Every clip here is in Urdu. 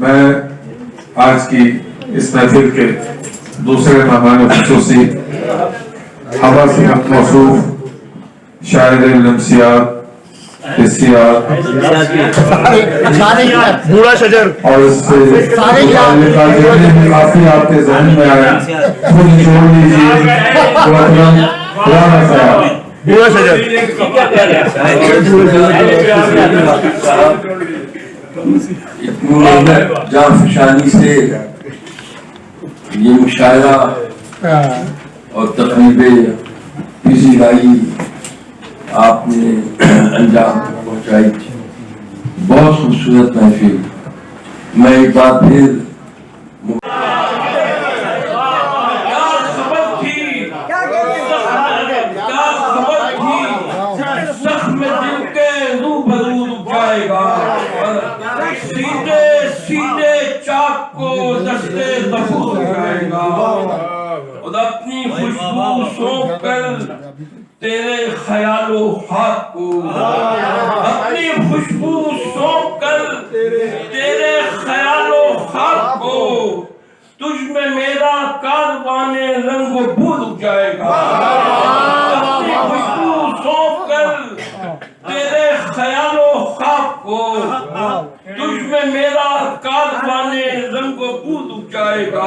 میں آج کی اس محفل کے دوسرے مہمان خصوصی ہوا سے موصوف شاعر لمسیات بوڑھا شجر اور اس سے کافی آپ کے ذہن میں آیا خود چھوڑ لیجیے بوڑھا شجر اتنی جان فشانی سے یہ مشاعرہ اور تقریبیں کسی رائی آپ نے انجام پہنچائی تھی. بہت خوبصورت محفل. میں ایک بار پھر سیدھے چاک کو دستے دفور اٹھائے گا اور اپنی خوشبو سونپ کر تیرے خیال و خواب کو اپنی خوشبو سونپ کر تیرے خیال و خواب کو تجھ میں میرا کاروان رنگ و بھول جائے گا. اپنی خوشبو سونپ کر تیرے خیال و خواب کو تجھ میں میرا کاروان رنگ و بھول جائے گا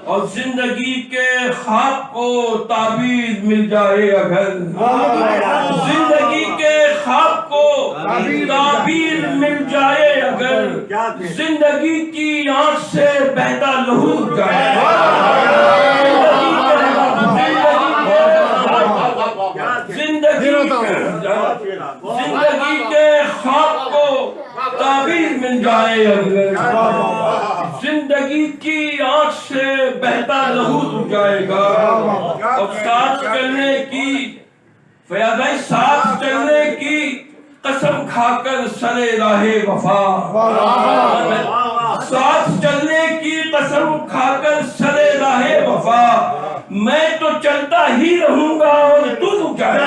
اور زندگی کے خواب کو تعبیر مل جائے اگر زندگی کے خواب کو تعبیر مل جائے اگر زندگی کی آنکھ سے بہتا لہو جائے زندگی کے خواب کو تعبیر مل جائے اگر زندگی کی آنکھ سے بہتا لہو جائے گا اور ساتھ چلنے کی فیاض ساتھ چلنے کی قسم کھا کر سرے راہ وفا ساتھ چلنے کی قسم کھا کر سرے راہ وفا میں تو چلتا ہی رہوں گا اور تو رک جائے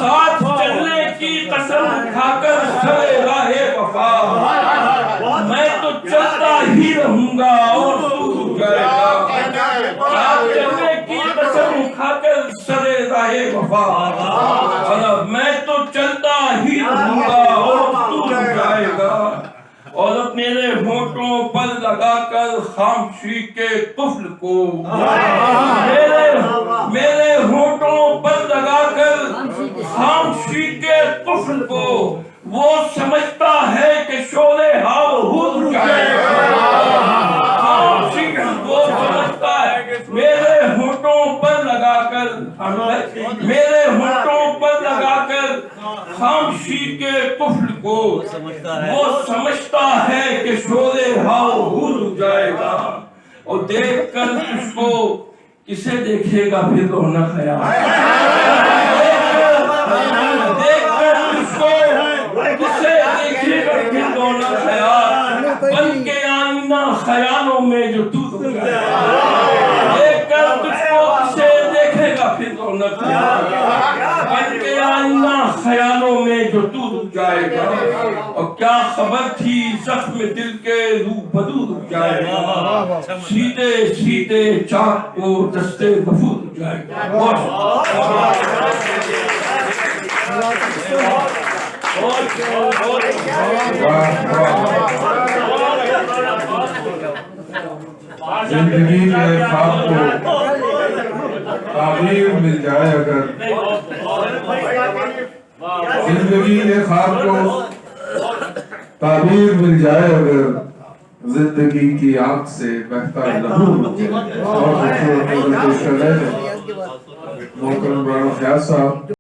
ساتھ چلنے کی قسم کھا کر سرے راہ وفا میں تو چلتا ہی رہوں گا اور تو رک جائے گا. ساتھ چلنے کی قسم کھا کر سرے راہ وفا میں تو چلتا ہی رہوں گا اور تو رک جائے گا اور میرے ہونٹوں پر لگا کر خاموشی کے قفل کو میرے ہونٹوں پر لگا کر خاموشی کے قفل کو وہ سمجھتا ہے کہ شور ہاؤ ہو جائے گا. وہ سمجھتا ہے میرے ہونٹوں پر لگا کر میرے ہونٹوں پر لگا کر خاموشی کے قفل کو وہ سمجھتا ہے کہ شور ہاؤ ہو جائے گا اور دیکھ کر اس کو کسے دیکھے گا پھر رونا خیال دیکھ کر اس کو کسے دیکھے گا پھر رونا خیال بن کے آئینہ خیالوں میں جو تو رک جائے دیکھ کر تجھ کو کسے دیکھے گا پھر رونا خیال بن کے آئینہ خیالوں میں جو تو رک جائے گا اور کیا خبر تھی زخم دل کے روبرو رک جائے گا سیدھے سیدھے چاک کو دستے دفور رک جائے گا. زندگی کے خواب کو تعبیر مل جائے اگر زندگی کے خواب کو تعبیر مل جائے اگر زندگی کی آنکھ سے بہتا لہو اور محترم رانا خیاض صاحب